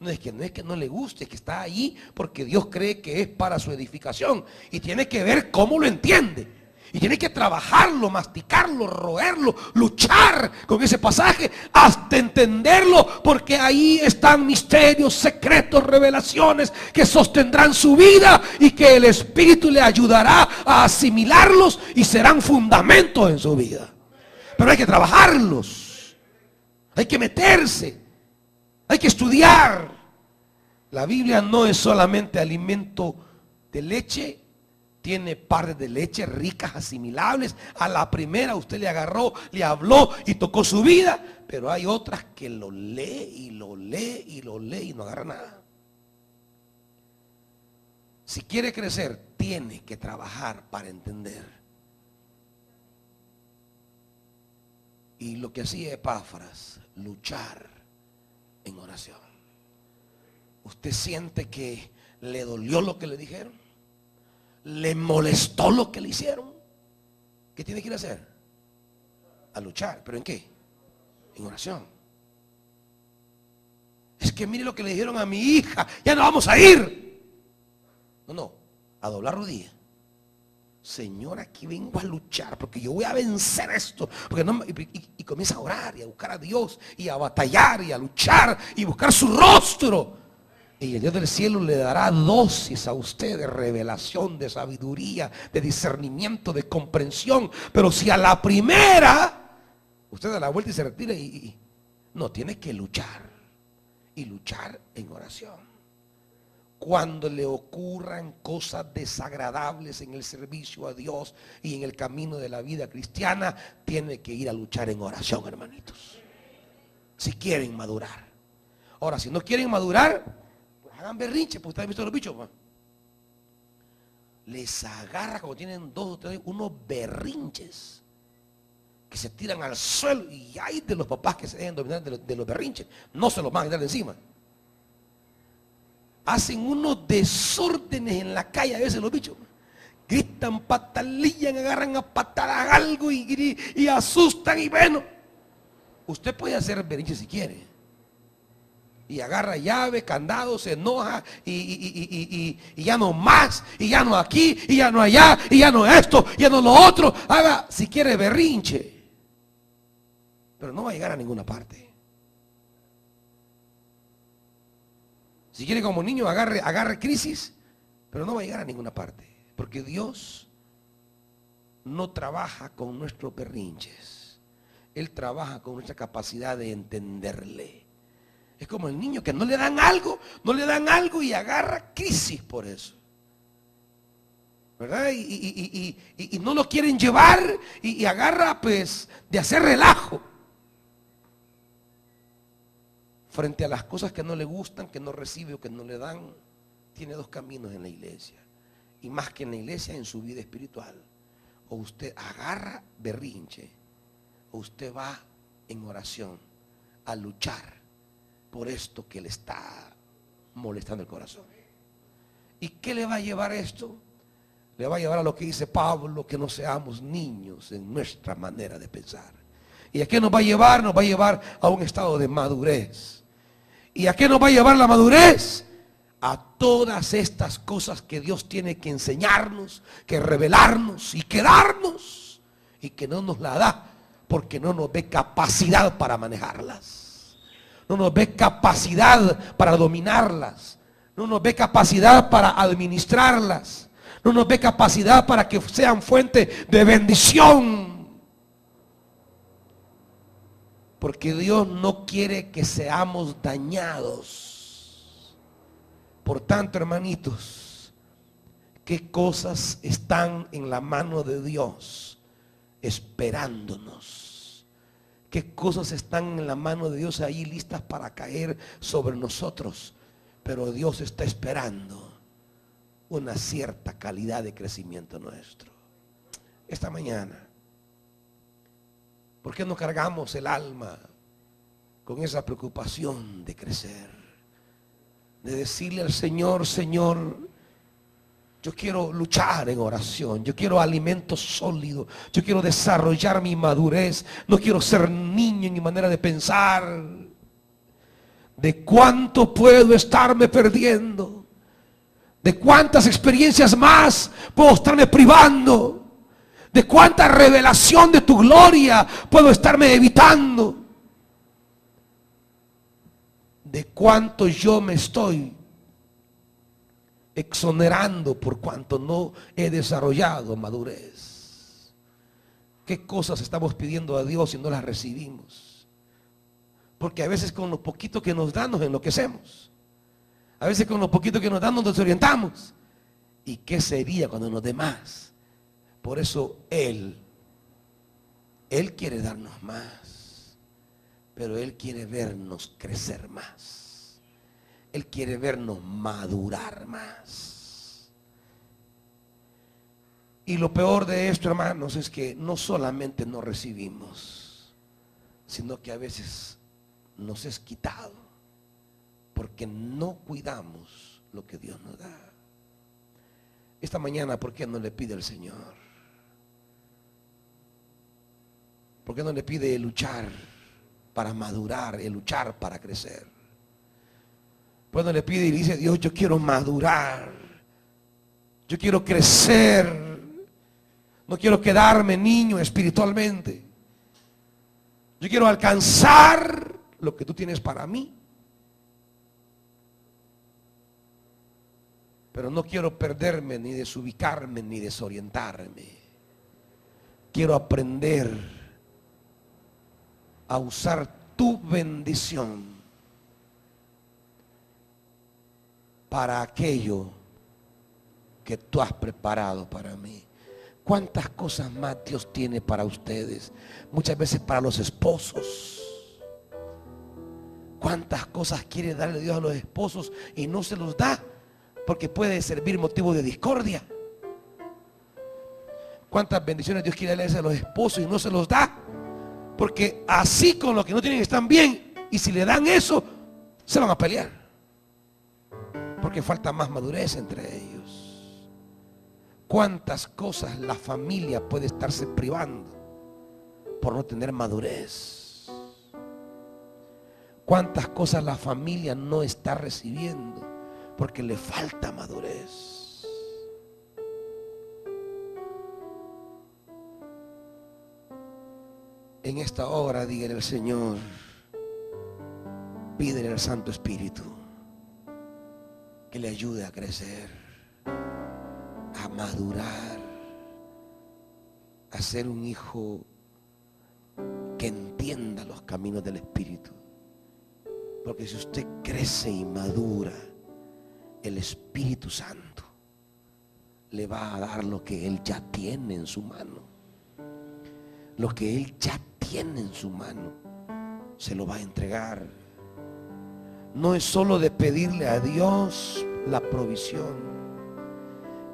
No es que no le guste, es que está ahí porque Dios cree que es para su edificación. Y tiene que ver cómo lo entiende. Y tiene que trabajarlo, masticarlo, roerlo, luchar con ese pasaje hasta entenderlo, porque ahí están misterios, secretos, revelaciones que sostendrán su vida y que el Espíritu le ayudará a asimilarlos y serán fundamentos en su vida. Pero hay que trabajarlos, hay que meterse, hay que estudiar. La Biblia no es solamente alimento de leche. Tiene partes de leche ricas, asimilables. A la primera usted le agarró, le habló y tocó su vida. Pero hay otras que lo lee y lo lee y lo lee y no agarra nada. Si quiere crecer, tiene que trabajar para entender. Y lo que hacía Epáfras, luchar en oración. ¿Usted siente que le dolió lo que le dijeron? ¿Le molestó lo que le hicieron? ¿Qué tiene que ir a hacer? A luchar. ¿Pero en qué? En oración. Es que mire lo que le dijeron a mi hija, ya no vamos a ir. No, a doblar rodillas. Señor, aquí vengo a luchar porque yo voy a vencer esto. Porque no, y comienza a orar y a buscar a Dios y a batallar y a luchar y buscar su rostro. Y el Dios del cielo le dará dosis a usted de revelación, de sabiduría, de discernimiento, de comprensión. Pero si a la primera usted da la vuelta y se retira, no, tiene que luchar. Y luchar en oración. Cuando le ocurran cosas desagradables en el servicio a Dios y en el camino de la vida cristiana, tiene que ir a luchar en oración, hermanitos. Si quieren madurar. Ahora, si no quieren madurar, hagan berrinche, porque ustedes han visto los bichos, ¿no? Les agarra como tienen 2 o 3 unos berrinches que se tiran al suelo, y hay de los papás que se dejen dominar de los berrinches. No se los van a quitar de encima. Hacen unos desórdenes en la calle a veces los bichos. Gritan, patalillan, agarran a patadas algo y asustan. Y bueno, usted puede hacer berrinche si quiere. Y agarra llave, candado, se enoja y ya no más, y ya no aquí, y ya no allá, y ya no esto, y ya no lo otro. Haga si quiere berrinche, pero no va a llegar a ninguna parte. Si quiere como niño, agarre crisis, pero no va a llegar a ninguna parte. Porque Dios no trabaja con nuestros berrinches. Él trabaja con nuestra capacidad de entenderle. Es como el niño que no le dan algo y agarra crisis por eso. ¿Verdad? Y no lo quieren llevar y agarra pues de hacer relajo. Frente a las cosas que no le gustan, que no recibe o que no le dan, tiene 2 caminos en la iglesia. Y más que en la iglesia, en su vida espiritual. O usted agarra berrinche, o usted va en oración a luchar por esto que le está molestando el corazón. ¿Y qué le va a llevar esto? Le va a llevar a lo que dice Pablo, que no seamos niños en nuestra manera de pensar. ¿Y a qué nos va a llevar? Nos va a llevar a un estado de madurez. ¿Y a qué nos va a llevar la madurez? A todas estas cosas que Dios tiene que enseñarnos, que revelarnos y que darnos, y que no nos la da porque no nos ve capacidad para manejarlas. No nos ve capacidad para dominarlas. No nos ve capacidad para administrarlas. No nos ve capacidad para que sean fuente de bendición. Porque Dios no quiere que seamos dañados. Por tanto, hermanitos, ¿qué cosas están en la mano de Dios esperándonos? ¿Qué cosas están en la mano de Dios ahí listas para caer sobre nosotros? Pero Dios está esperando una cierta calidad de crecimiento nuestro. Esta mañana, ¿por qué no cargamos el alma con esa preocupación de crecer? De decirle al Señor, Señor, yo quiero luchar en oración, yo quiero alimento sólido, yo quiero desarrollar mi madurez, no quiero ser niño en mi manera de pensar. ¿De cuánto puedo estarme perdiendo? ¿De cuántas experiencias más puedo estarme privando? ¿De cuánta revelación de tu gloria puedo estarme evitando? ¿De cuánto yo me estoy exonerando por cuanto no he desarrollado madurez? ¿Qué cosas estamos pidiendo a Dios y no las recibimos? Porque a veces con lo poquito que nos dan nos enloquecemos. A veces con lo poquito que nos dan nos desorientamos. ¿Y qué sería cuando nos dé más? Por eso Él quiere darnos más, pero Él quiere vernos crecer más. Él quiere vernos madurar más. Y lo peor de esto, hermanos, es que no solamente no recibimos, sino que a veces nos es quitado porque no cuidamos lo que Dios nos da. Esta mañana, ¿por qué no le pide al Señor? ¿Por qué no le pide el luchar para madurar, el luchar para crecer? ¿Por qué no le pide y dice: Dios, yo quiero madurar, yo quiero crecer, no quiero quedarme niño espiritualmente, yo quiero alcanzar lo que tú tienes para mí, pero no quiero perderme, ni desubicarme, ni desorientarme. Quiero aprender a usar tu bendición para aquello que tú has preparado para mí. ¿Cuántas cosas más Dios tiene para ustedes? Muchas veces para los esposos. ¿Cuántas cosas quiere darle Dios a los esposos y no se los da? Porque puede servir motivo de discordia. ¿Cuántas bendiciones Dios quiere darle a los esposos y no se los da? Porque así con lo que no tienen están bien. Y si le dan eso, se van a pelear. Porque falta más madurez entre ellos. ¿Cuántas cosas la familia puede estarse privando por no tener madurez? ¿Cuántas cosas la familia no está recibiendo porque le falta madurez? En esta hora, dígale al Señor, pídele al Santo Espíritu que le ayude a crecer, a madurar, a ser un hijo que entienda los caminos del Espíritu. Porque si usted crece y madura, el Espíritu Santo le va a dar lo que Él ya tiene en su mano. Lo que Él ya tiene en su mano, se lo va a entregar. No es solo de pedirle a Dios la provisión,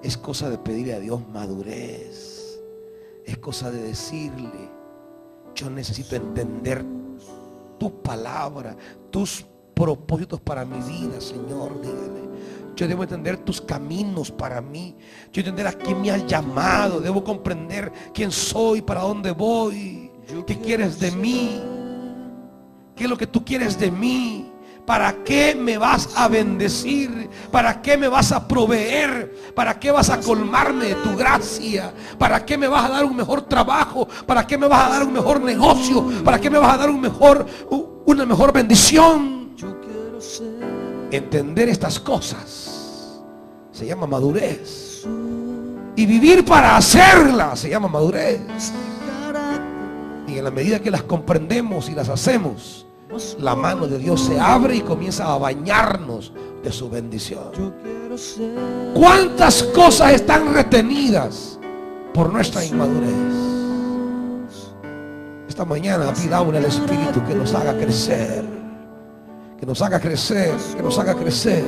es cosa de pedirle a Dios madurez. Es cosa de decirle: yo necesito entender tu palabra, tus propósitos para mi vida, Señor. Dígale: yo debo entender tus caminos para mí. Yo entender a quién me has llamado. Debo comprender quién soy, para dónde voy, qué quieres de mí, qué es lo que tú quieres de mí. ¿Para qué me vas a bendecir? ¿Para qué me vas a proveer? ¿Para qué vas a colmarme de tu gracia? ¿Para qué me vas a dar un mejor trabajo? ¿Para qué me vas a dar un mejor negocio? ¿Para qué me vas a dar una mejor bendición? Entender estas cosas se llama madurez. Y vivir para hacerlas se llama madurez. Y en la medida que las comprendemos y las hacemos, la mano de Dios se abre y comienza a bañarnos de su bendición. ¿Cuántas cosas están retenidas por nuestra inmadurez? Esta mañana pidamos al Espíritu que nos haga crecer, que nos haga crecer, que nos haga crecer.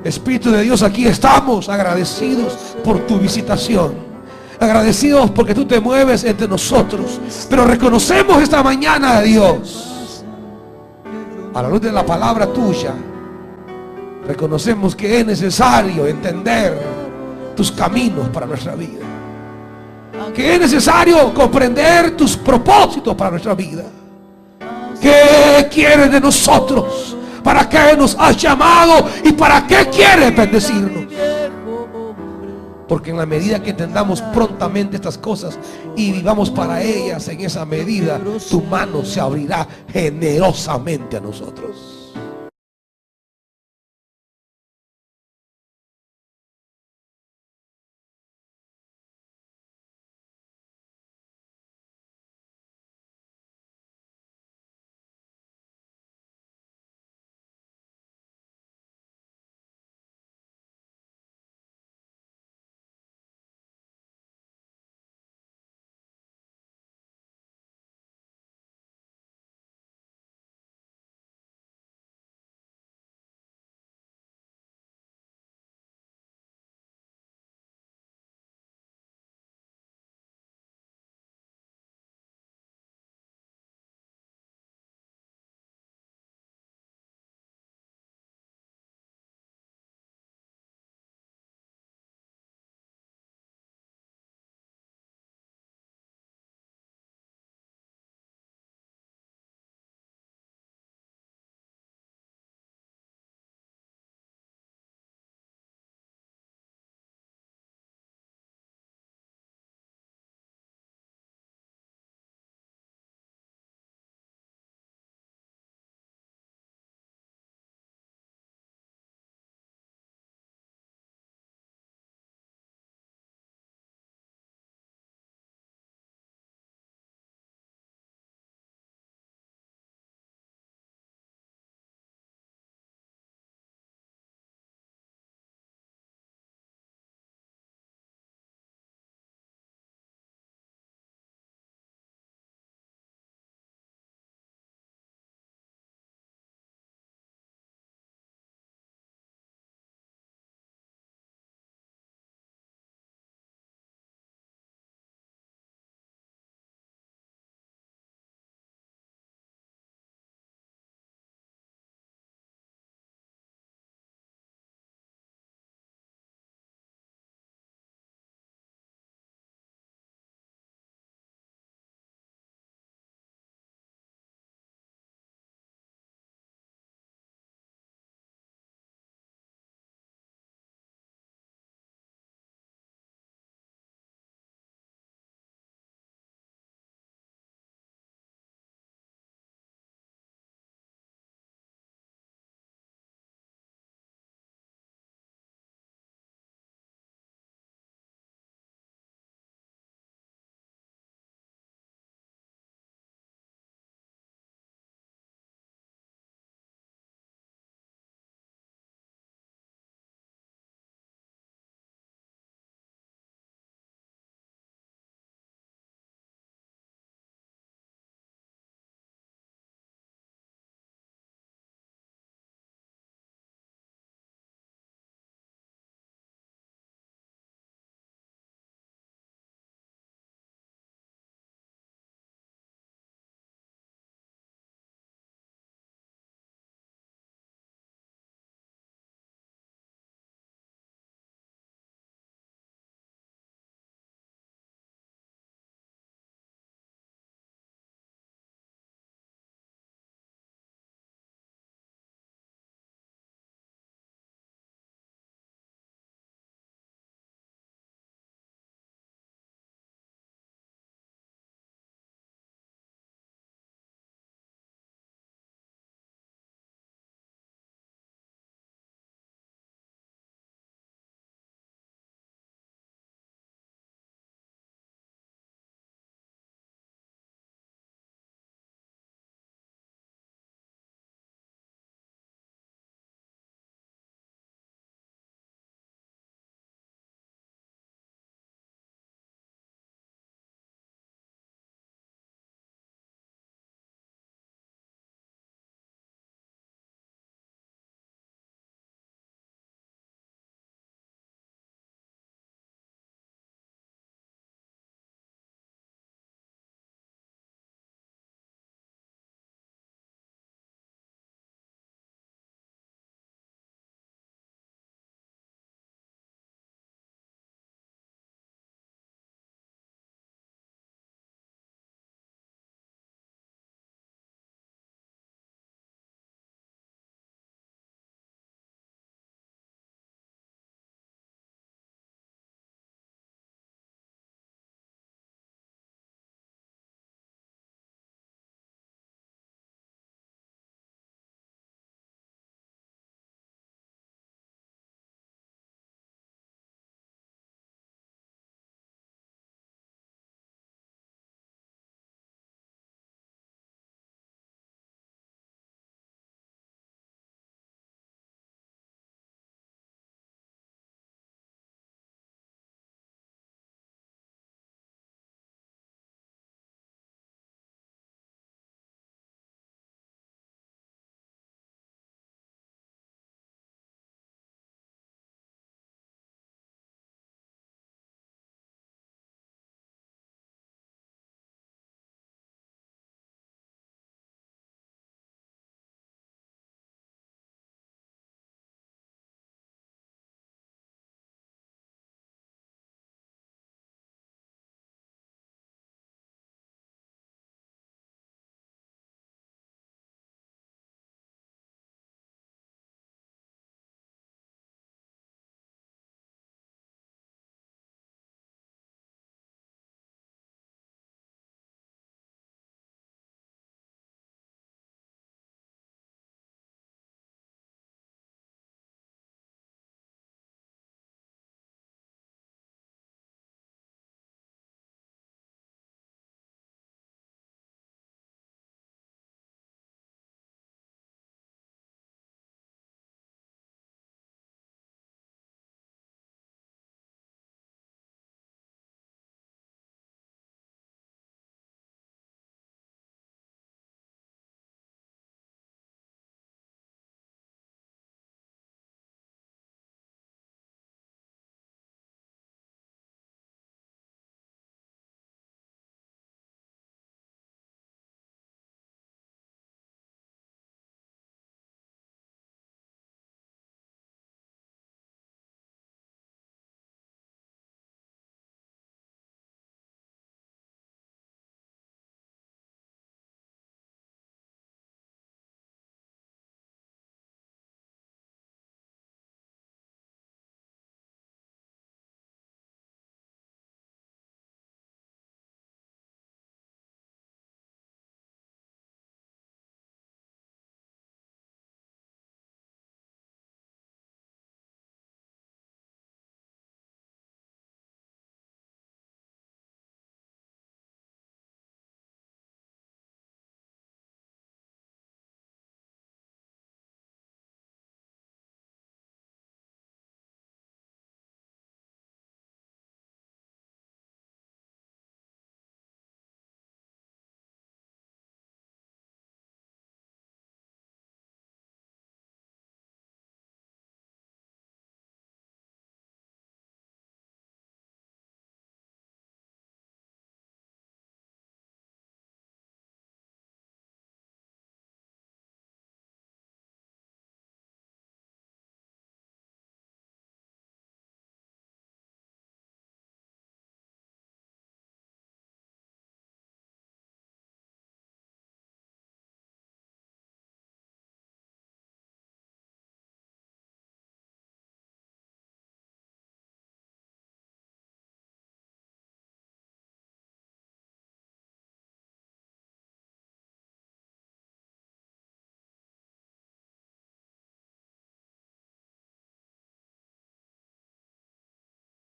Espíritu de Dios, aquí estamos agradecidos por tu visitación, agradecidos porque tú te mueves entre nosotros, pero reconocemos esta mañana, Dios, a la luz de la palabra tuya, reconocemos que es necesario entender tus caminos para nuestra vida, que es necesario comprender tus propósitos para nuestra vida. ¿Qué quieres de nosotros? ¿Para qué nos has llamado? ¿Y para qué quieres bendecirnos? Porque en la medida que entendamos prontamente estas cosas y vivamos para ellas, en esa medida tu mano se abrirá generosamente a nosotros.